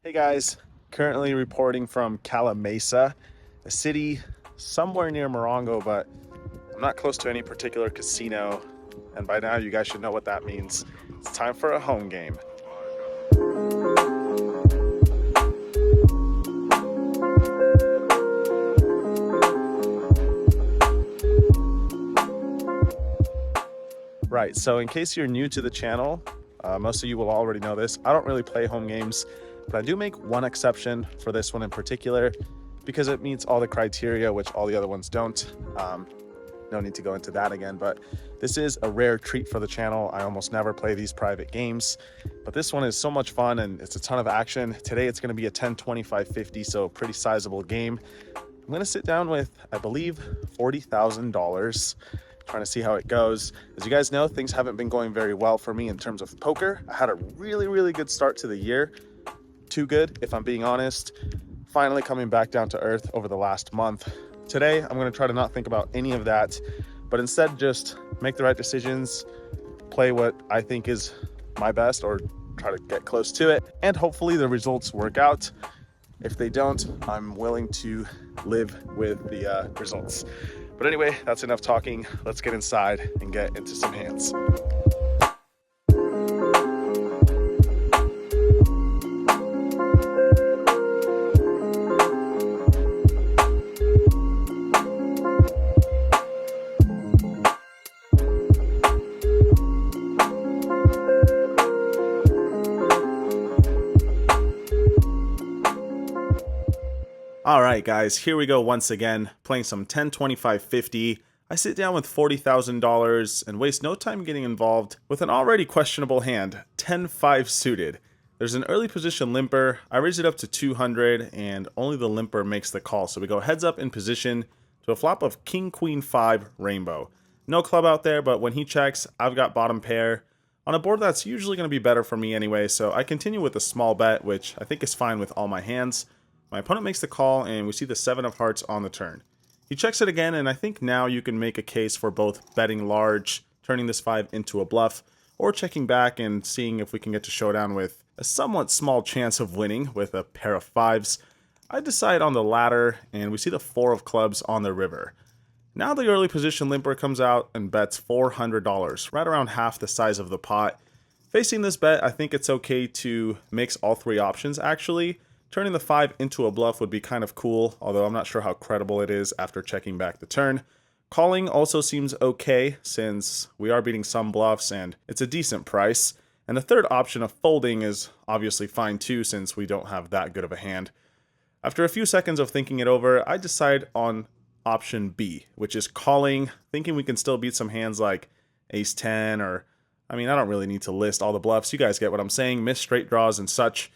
Hey guys, currently reporting from Calamasa, a city somewhere near Morongo, but I'm not close to any particular casino. And by now, you guys should know what that means. It's time for a home game. Right, so in case you're new to the channel, most of you will already know this. I don't really play home games, but I do make one exception for this one in particular because it meets all the criteria, which all the other ones don't. No need to go into that again, but this is a rare treat for the channel. I almost never play these private games, but this one is so much fun and it's a ton of action. Today it's going to be a 10, 25, 50, so pretty sizable game. I'm going to sit down with, I believe, $40,000. Trying to see how it goes. As you guys know, things haven't been going very well for me in terms of poker. I had a really good start to the year. Too good, if I'm being honest. Finally coming back down to earth over the last month. Today, I'm going to try to not think about any of that, but instead just make the right decisions, play what I think is my best or try to get close to it, and hopefully the results work out. If they don't, I'm willing to live with the results. But anyway, that's enough talking. Let's get inside and get into some hands. All right, guys, here we go once again, playing some 10, 25, 50. I sit down with $40,000 and waste no time getting involved with an already questionable hand, 10-5 suited. There's an early position limper. I raise it up to 200 and only the limper makes the call. So we go heads up in position to a flop of King, Queen, 5 rainbow. No club out there, but when he checks, I've got bottom pair. On a board that's usually going to be better for me anyway, so I continue with a small bet, which I think is fine with all my hands. My opponent makes the call, and we see the 7 of hearts on the turn. He checks it again, and I think now you can make a case for both betting large, turning this 5 into a bluff, or checking back and seeing if we can get to showdown with a somewhat small chance of winning with a pair of 5s. I decide on the latter, and we see the 4 of clubs on the river. Now the early position limper comes out and bets $400, right around half the size of the pot. Facing this bet, I think it's okay to mix all 3 options, actually. Turning the 5 into a bluff would be kind of cool, although I'm not sure how credible it is after checking back the turn. Calling also seems okay, since we are beating some bluffs and it's a decent price. And the third option of folding is obviously fine too, since we don't have that good of a hand. After a few seconds of thinking it over, I decide on option B, which is calling, thinking we can still beat some hands like Ace-10 or, I don't really need to list all the bluffs. You guys get what I'm saying, miss straight draws and such.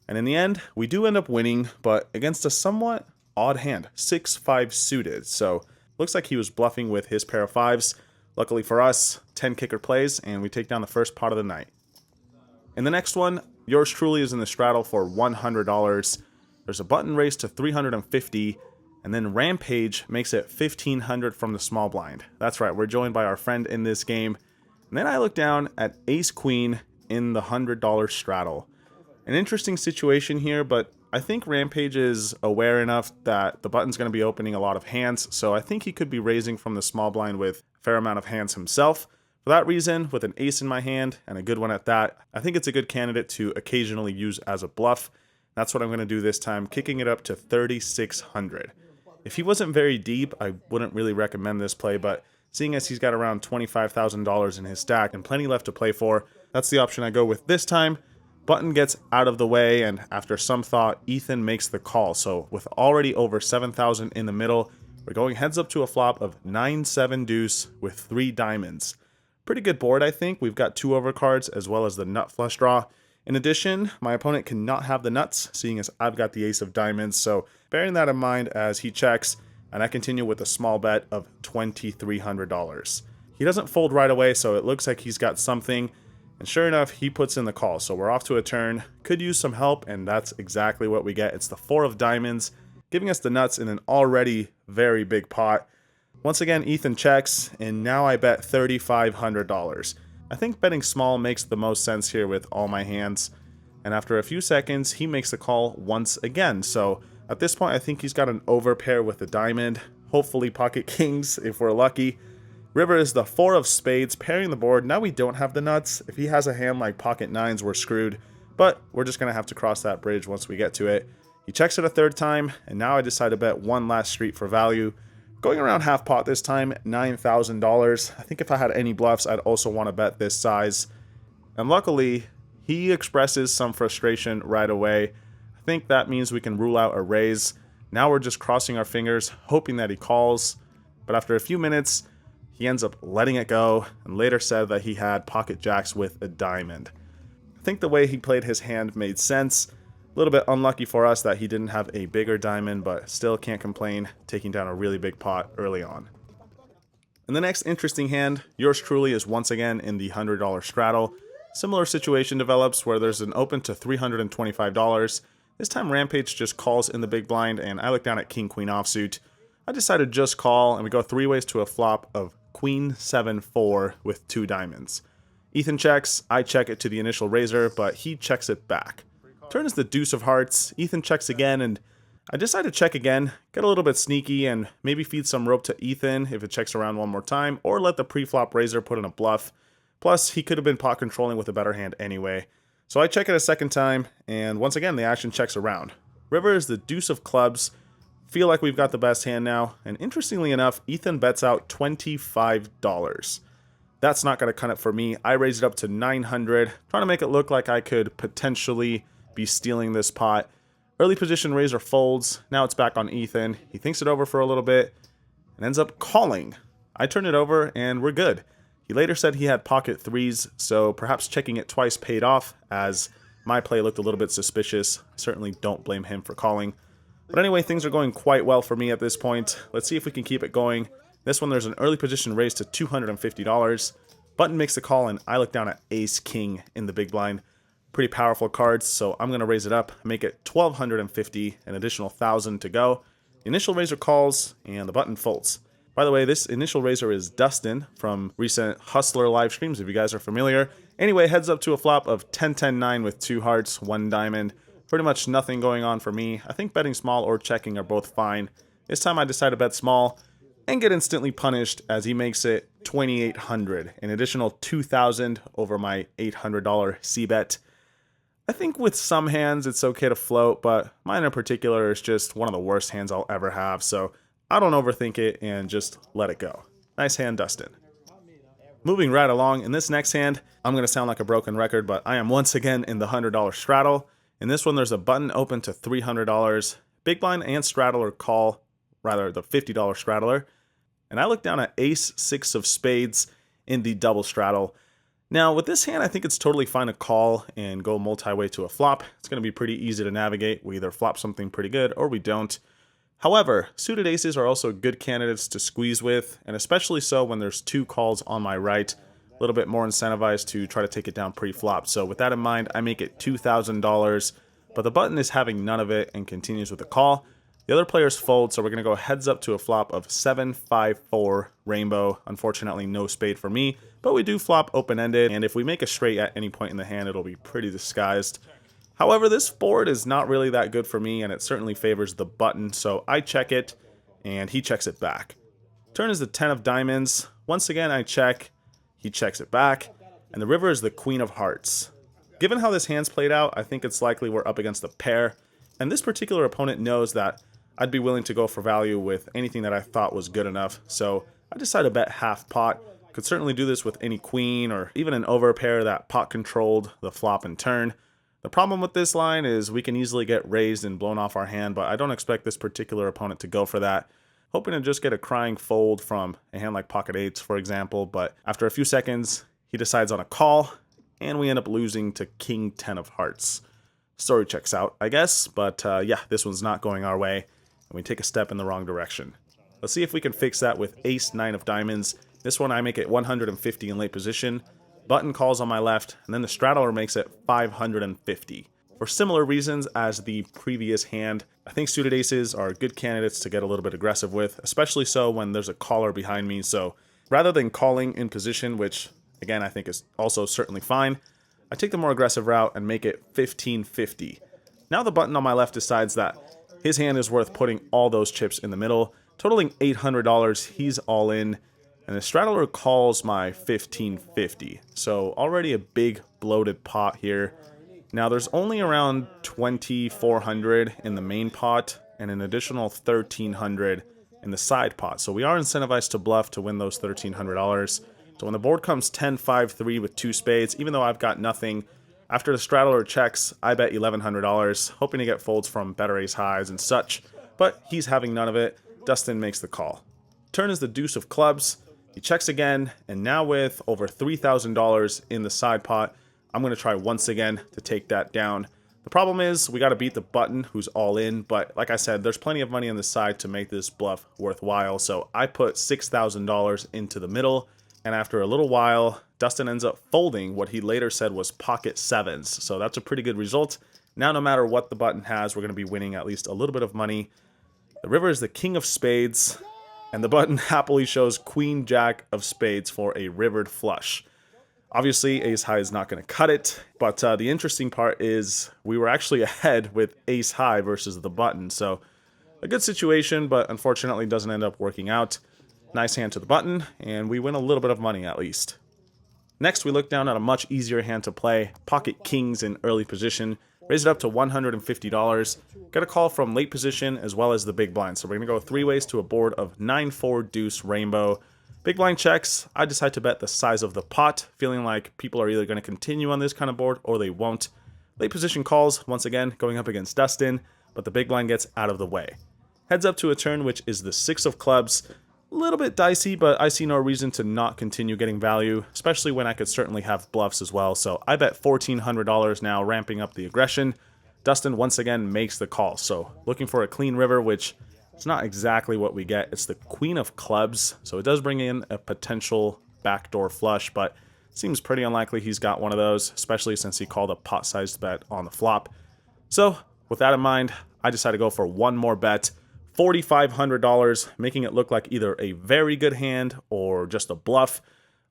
And in the end, we do end up winning, but against a somewhat odd hand, 6-5 suited. So looks like he was bluffing with his pair of 5s. Luckily for us, 10 kicker plays, and we take down the first pot of the night. In the next one, yours truly is in the straddle for $100. There's a button race to $350, and then Rampage makes it $1,500 from the small blind. That's right, we're joined by our friend in this game. And then I look down at Ace-Queen in the $100 straddle. An interesting situation here, but I think Rampage is aware enough that the button's going to be opening a lot of hands, so I think he could be raising from the small blind with a fair amount of hands himself. For that reason, with an ace in my hand, and a good one at that, I think it's a good candidate to occasionally use as a bluff. That's what I'm going to do this time, kicking it up to 3,600. If he wasn't very deep, I wouldn't really recommend this play, but seeing as he's got around $25,000 in his stack and plenty left to play for, that's the option I go with this time. Button gets out of the way, and after some thought, Ethan makes the call. So with already over 7,000 in the middle, we're going heads up to a flop of 9-7 deuce with 3 diamonds. Pretty good board, I think. We've got 2 overcards as well as the nut flush draw. In addition, my opponent cannot have the nuts, seeing as I've got the ace of diamonds. So bearing that in mind as he checks, and I continue with a small bet of $2,300. He doesn't fold right away, so it looks like he's got something. And sure enough, he puts in the call, so we're off to a turn. Could use some help, and that's exactly what we get. It's the 4 of diamonds, giving us the nuts in an already very big pot. Once again, Ethan checks, and now I bet $3,500. I think betting small makes the most sense here with all my hands. And after a few seconds, he makes the call once again. So at this point, I think he's got an overpair with the diamond, hopefully pocket kings if we're lucky. River is the 4 of spades, pairing the board. Now we don't have the nuts. If he has a hand like pocket nines, we're screwed. But we're just going to have to cross that bridge once we get to it. He checks it a third time, and now I decide to bet one last street for value. Going around half pot this time, $9,000. I think if I had any bluffs, I'd also want to bet this size. And luckily, he expresses some frustration right away. I think that means we can rule out a raise. Now we're just crossing our fingers, hoping that he calls. But after a few minutes, he ends up letting it go and later said that he had pocket jacks with a diamond. I think the way he played his hand made sense. A little bit unlucky for us that he didn't have a bigger diamond, but still can't complain, taking down a really big pot early on. In the next interesting hand, yours truly is once again in the $100 straddle. Similar situation develops where there's an open to $325. This time Rampage just calls in the big blind and I look down at King Queen offsuit. I decided just call and we go 3 ways to a flop of Queen 7-4 with 2 diamonds. Ethan checks, I check it to the initial raiser, but he checks it back. Turn is the deuce of hearts, Ethan checks again, and I decide to check again, get a little bit sneaky, and maybe feed some rope to Ethan if it checks around one more time, or let the pre-flop raiser put in a bluff. Plus, he could have been pot controlling with a better hand anyway. So I check it a second time, and once again, the action checks around. River is the deuce of clubs. Feel like we've got the best hand now, and interestingly enough, Ethan bets out $25. That's not going to cut it for me. I raised it up to $900, trying to make it look like I could potentially be stealing this pot. Early position raiser folds. Now it's back on Ethan. He thinks it over for a little bit and ends up calling. I turn it over and we're good. He later said he had pocket threes, so perhaps checking it twice paid off as my play looked a little bit suspicious. I certainly don't blame him for calling. But anyway, things are going quite well for me at this point. Let's see if we can keep it going. This one, there's an early position raise to $250. Button makes the call, and I look down at Ace-King in the big blind. Pretty powerful cards, so I'm going to raise it up, make it $1,250, an additional $1,000 to go. The initial raiser calls, and the button folds. By the way, this initial raiser is Dustin from recent Hustler live streams, if you guys are familiar. Anyway, heads up to a flop of 10-10-9 with 2 hearts, 1 diamond. Pretty much nothing going on for me. I think betting small or checking are both fine. This time I decide to bet small and get instantly punished as he makes it $2,800, an additional $2,000 over my $800 C-bet. I think with some hands it's okay to float, but mine in particular is just one of the worst hands I'll ever have, so I don't overthink it and just let it go. Nice hand, Dustin. Moving right along, in this next hand, I'm going to sound like a broken record, but I am once again in the $100 straddle. In this one, there's a button open to $300. Big blind and straddler call, rather the $50 straddler. And I look down at Ace-6 of spades in the double straddle. Now, with this hand, I think it's totally fine to call and go multi-way to a flop. It's going to be pretty easy to navigate. We either flop something pretty good or we don't. However, suited aces are also good candidates to squeeze with, and especially so when there's 2 calls on my right. A little bit more incentivized to try to take it down pre-flop. So with that in mind, I make it $2,000, but the button is having none of it and continues with a call. The other players fold, so we're going to go heads up to a flop of 7-5-4 rainbow. Unfortunately, no spade for me, but we do flop open-ended, and if we make a straight at any point in the hand, it'll be pretty disguised. However, this board is not really that good for me, and it certainly favors the button, so I check it, and he checks it back. Turn is the 10 of diamonds. Once again, I check, he checks it back, and the river is the queen of hearts. Given how this hand's played out, I think it's likely we're up against a pair, and this particular opponent knows that I'd be willing to go for value with anything that I thought was good enough, so I decided to bet half pot. Could certainly do this with any queen or even an overpair that pot controlled the flop and turn. The problem with this line is we can easily get raised and blown off our hand, but I don't expect this particular opponent to go for that. Hoping to just get a crying fold from a hand like pocket eights, for example, but after a few seconds, he decides on a call, and we end up losing to King 10 of hearts. Story checks out, I guess, but yeah, this one's not going our way, and we take a step in the wrong direction. Let's see if we can fix that with Ace 9 of diamonds. This one I make it 150 in late position. Button calls on my left, and then the straddler makes it 550. For similar reasons as the previous hand, I think suited aces are good candidates to get a little bit aggressive with, especially so when there's a caller behind me. So rather than calling in position, which again I think is also certainly fine, I take the more aggressive route and make it 1550. Now the button on my left decides that his hand is worth putting all those chips in the middle, totaling $800. He's all in, and the straddler calls my 1550. So already a big bloated pot here. Now there's only around 2,400 in the main pot and an additional 1,300 in the side pot. So we are incentivized to bluff to win those $1,300. So when the board comes 10-5-3 with 2 spades, even though I've got nothing, after the straddler checks, I bet $1,100, hoping to get folds from better ace highs and such, but he's having none of it. Dustin makes the call. Turn is the deuce of clubs. He checks again, and now with over $3,000 in the side pot, I'm going to try once again to take that down. The problem is we got to beat the button who's all in, but like I said, there's plenty of money on the side to make this bluff worthwhile, so I put $6,000 into the middle, and after a little while, Dustin ends up folding what he later said was pocket sevens, so that's a pretty good result. Now no matter what the button has, we're going to be winning at least a little bit of money. The river is the king of spades, and the button happily shows queen jack of spades for a rivered flush. Obviously, ace high is not going to cut it, but the interesting part is we were actually ahead with ace high versus the button, so a good situation, but unfortunately doesn't end up working out. Nice hand to the button, and we win a little bit of money at least. Next, we look down at a much easier hand to play, pocket kings in early position. Raise it up to $150. Get a call from late position as well as the big blind. So we're going to go 3 ways to a board of 9-4 deuce rainbow. Big blind checks. I decide to bet the size of the pot, feeling like people are either going to continue on this kind of board or they won't. Late position calls, once again, going up against Dustin, but the big blind gets out of the way. Heads up to a turn, which is the 6 of clubs. A little bit dicey, but I see no reason to not continue getting value, especially when I could certainly have bluffs as well. So I bet $1,400 now, ramping up the aggression. Dustin once again makes the call. So looking for a clean river, which it's not exactly what we get. It's the queen of clubs, so it does bring in a potential backdoor flush, but it seems pretty unlikely he's got one of those, especially since he called a pot-sized bet on the flop. So with that in mind, I decided to go for one more bet. $4,500, making it look like either a very good hand or just a bluff.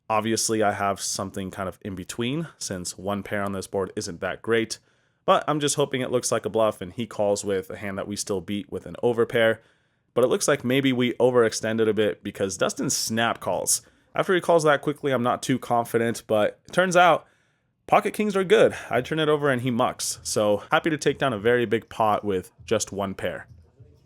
Obviously, I have something kind of in between, since one pair on this board isn't that great. But I'm just hoping it looks like a bluff and he calls with a hand that we still beat with an overpair. But it looks like maybe we overextended a bit because Dustin snap calls. After he calls that quickly, I'm not too confident, but it turns out pocket kings are good. I turn it over and he mucks. So happy to take down a very big pot with just one pair.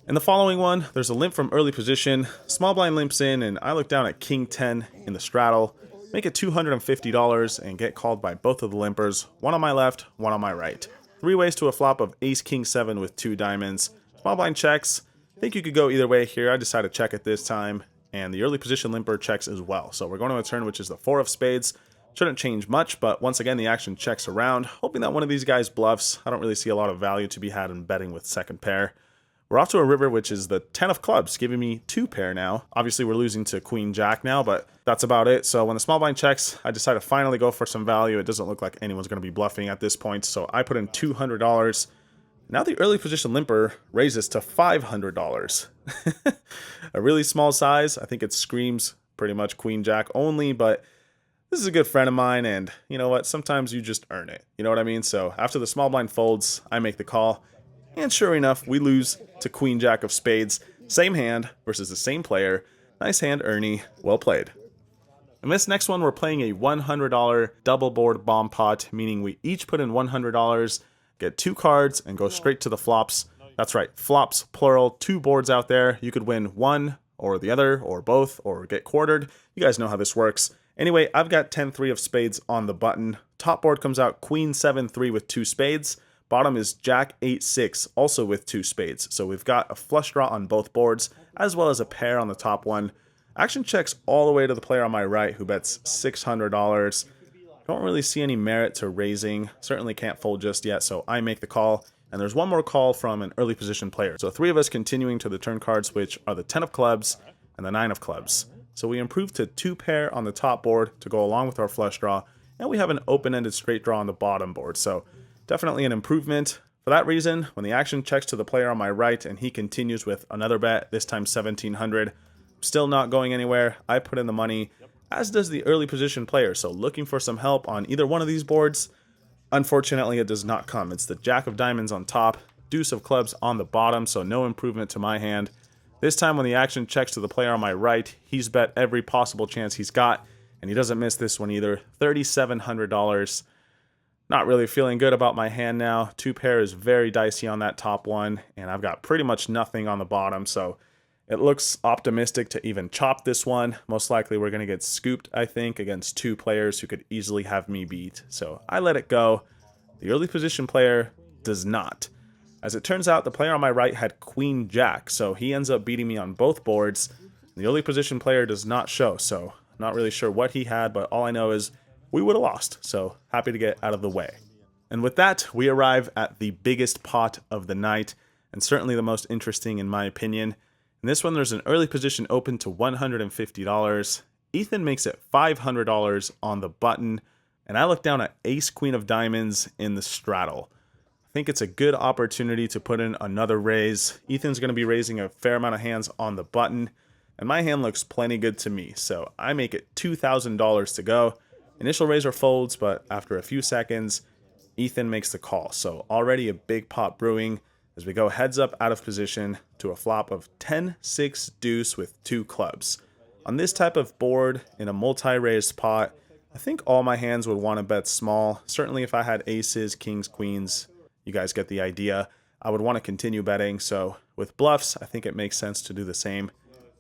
In the following one, there's a limp from early position, small blind limps in, and I look down at king 10 in the straddle, make it $250, and get called by both of the limpers, one on my left, one on my right. 3 ways to a flop of ace king 7 with 2 diamonds. Small blind checks. I think you could go either way here. I decided to check it this time, and the early position limper checks as well. So we're going to a turn which is the 4 of spades. Shouldn't change much, but once again the action checks around, hoping that one of these guys bluffs. I don't really see a lot of value to be had in betting with second pair. We're off to a river, which is the 10 of clubs, giving me 2 pair now. Obviously, we're losing to queen jack now, but that's about it. So when the small blind checks, I decide to finally go for some value. It doesn't look like anyone's going to be bluffing at this point, so I put in $200. Now the early position limper raises to $500. A really small size. I think it screams pretty much queen jack only, but this is a good friend of mine, and you know what? Sometimes you just earn it. You know what I mean? So after the small blind folds, I make the call. And sure enough, we lose to queen jack of spades. Same hand versus the same player. Nice hand, Ernie. Well played. In this next one, we're playing a $100 double board bomb pot, meaning we each put in $100, get 2 cards, and go straight to the flops. That's right, flops, plural, 2 boards out there. You could win one or the other or both or get quartered. You guys know how this works. Anyway, I've got 10-3 of spades on the button. Top board comes out queen 7-3 with 2 spades. Bottom is jack 8-6, also with 2 spades. So we've got a flush draw on both boards, as well as a pair on the top one. Action checks all the way to the player on my right, who bets $600. Don't really see any merit to raising. Certainly can't fold just yet, so I make the call. And there's one more call from an early position player. So 3 of us continuing to the turn cards, which are the 10 of clubs and the 9 of clubs. So we improve to 2 pair on the top board to go along with our flush draw. And we have an open-ended straight draw on the bottom board. So definitely an improvement. For that reason, when the action checks to the player on my right and he continues with another bet, this time $1,700, still not going anywhere, I put in the money, as does the early position player. So looking for some help on either one of these boards. Unfortunately, it does not come. It's the Jack of Diamonds on top, Deuce of Clubs on the bottom, so no improvement to my hand. This time when the action checks to the player on my right, he's bet every possible chance he's got, and he doesn't miss this one either. $3,700. Not really feeling good about my hand now. Two pair is very dicey on that top one, and I've got pretty much nothing on the bottom, so it looks optimistic to even chop this one. Most likely we're going to get scooped, I think, against two players who could easily have me beat. So I let it go. The early position player does not. As it turns out, the player on my right had Queen Jack, so he ends up beating me on both boards. The early position player does not show, so I'm not really sure what he had, but all I know is we would have lost, so happy to get out of the way. And with that, we arrive at the biggest pot of the night, and certainly the most interesting in my opinion. In this one, there's an early position open to $150. Ethan makes it $500 on the button, and I look down at Ace Queen of Diamonds in the straddle. I think it's a good opportunity to put in another raise. Ethan's going to be raising a fair amount of hands on the button, and my hand looks plenty good to me, so I make it $2,000 to go. Initial raiser folds, but after a few seconds, Ethan makes the call. So already a big pot brewing as we go heads up out of position to a flop of 10-6 deuce with two clubs. On this type of board, in a multi-raised pot, I think all my hands would want to bet small. Certainly if I had aces, kings, queens, you guys get the idea. I would want to continue betting, so with bluffs, I think it makes sense to do the same.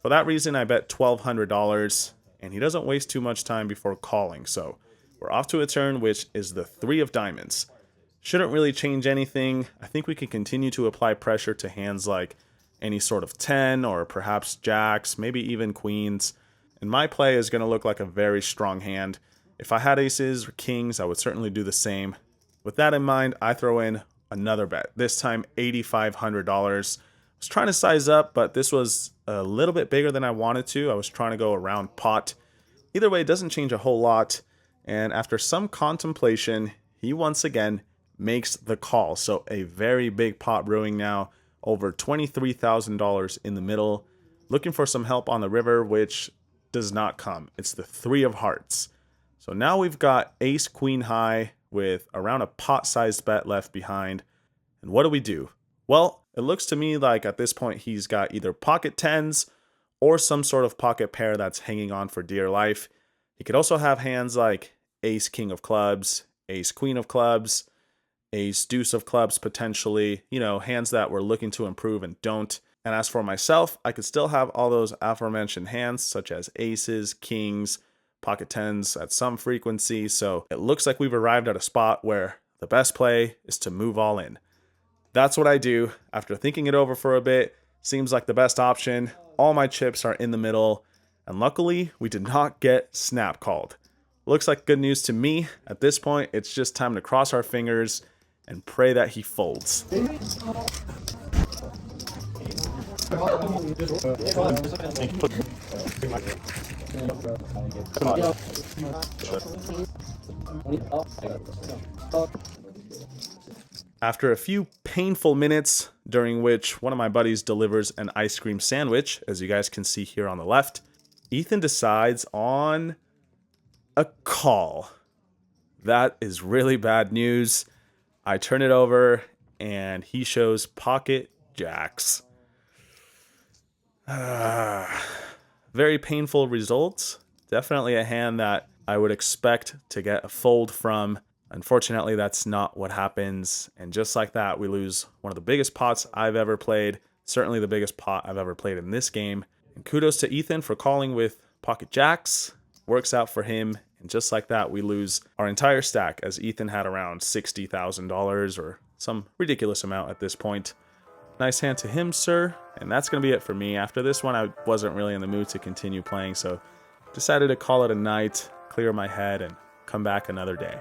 For that reason, I bet $1,200. And he doesn't waste too much time before calling, so we're off to a turn, which is the 3 of diamonds. Shouldn't really change anything. I think we can continue to apply pressure to hands like any sort of 10 or perhaps jacks, maybe even queens. And my play is going to look like a very strong hand. If I had aces or kings, I would certainly do the same. With that in mind, I throw in another bet, this time $8,500. I was trying to size up, but this was a little bit bigger than I wanted to. I was trying to go around pot. Either way, it doesn't change a whole lot. And after some contemplation, he once again makes the call. So a very big pot brewing now, over $23,000 in the middle. Looking for some help on the river, which does not come. It's the 3 of hearts. So now we've got ace queen high with around a pot-sized bet left behind. And what do? Well, it looks to me like at this point he's got either pocket tens or some sort of pocket pair that's hanging on for dear life. He could also have hands like ace king of clubs, ace queen of clubs, ace deuce of clubs potentially, you know, hands that we're looking to improve and don't. And as for myself, I could still have all those aforementioned hands such as aces, kings, pocket tens at some frequency. So it looks like we've arrived at a spot where the best play is to move all in. That's what I do. After thinking it over for a bit, seems like the best option. All my chips are in the middle, and luckily we did not get snap called. Looks like good news to me. At this point, it's just time to cross our fingers and pray that he folds. After a few painful minutes, during which one of my buddies delivers an ice cream sandwich, as you guys can see here on the left, Ethan decides on a call. That is really bad news. I turn it over, and he shows pocket jacks. Very painful results. Definitely a hand that I would expect to get a fold from. Unfortunately, that's not what happens. And just like that, we lose one of the biggest pots I've ever played. Certainly the biggest pot I've ever played in this game. And kudos to Ethan for calling with pocket jacks. Works out for him. And just like that, we lose our entire stack, as Ethan had around $60,000 or some ridiculous amount at this point. Nice hand to him, sir. And that's going to be it for me. After this one, I wasn't really in the mood to continue playing, so decided to call it a night, clear my head, and come back another day.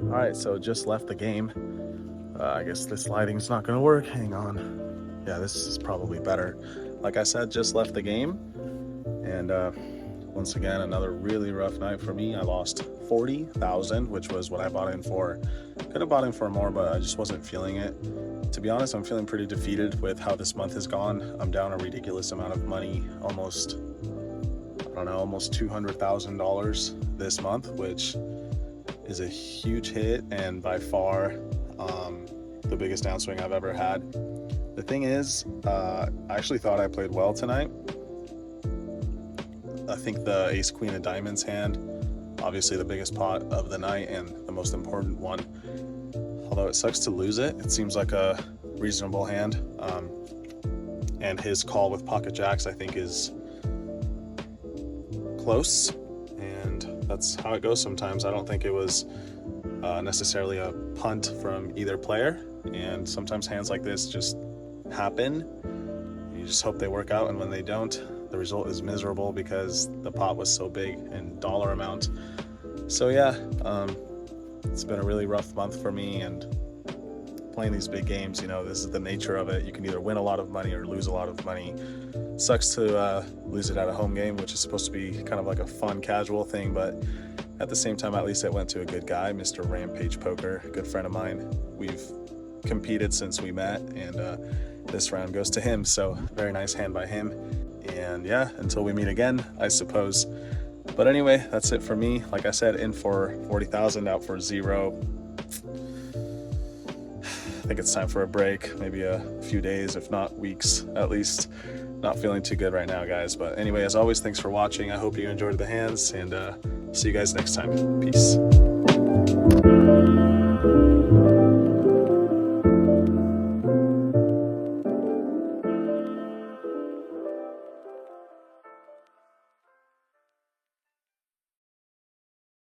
Alright, so just left the game. I guess this lighting's not going to work. Hang on. Yeah, this is probably better. Like I said, just left the game. And once again, another really rough night for me. I lost 40,000, which was what I bought in for. Could have bought in for more, but I just wasn't feeling it. To be honest, I'm feeling pretty defeated with how this month has gone. I'm down a ridiculous amount of money, almost $200,000 this month, which is a huge hit and by far the biggest downswing I've ever had. The thing is, I actually thought I played well tonight. I think the ace queen of diamonds hand, obviously the biggest pot of the night and the most important one. Although it sucks to lose it, it seems like a reasonable hand. And his call with pocket jacks, I think, is close, and that's how it goes sometimes. I don't think it was necessarily a punt from either player, and sometimes hands like this just happen. You just hope they work out, and when they don't, the result is miserable because the pot was so big in dollar amount. So yeah, it's been a really rough month for me, and playing these big games, you know, this is the nature of it. You can either win a lot of money or lose a lot of money. Sucks to lose it at a home game, which is supposed to be kind of like a fun, casual thing, but at the same time, at least it went to a good guy, Mr. Rampage Poker, a good friend of mine. We've competed since we met, and this round goes to him, so very nice hand by him. And yeah, until we meet again, I suppose. But anyway, that's it for me. Like I said, in for 40,000, out for 0. I think it's time for a break, maybe a few days, if not weeks at least. Not feeling too good right now, guys. But anyway, as always, thanks for watching. I hope you enjoyed the hands, and see you guys next time. Peace.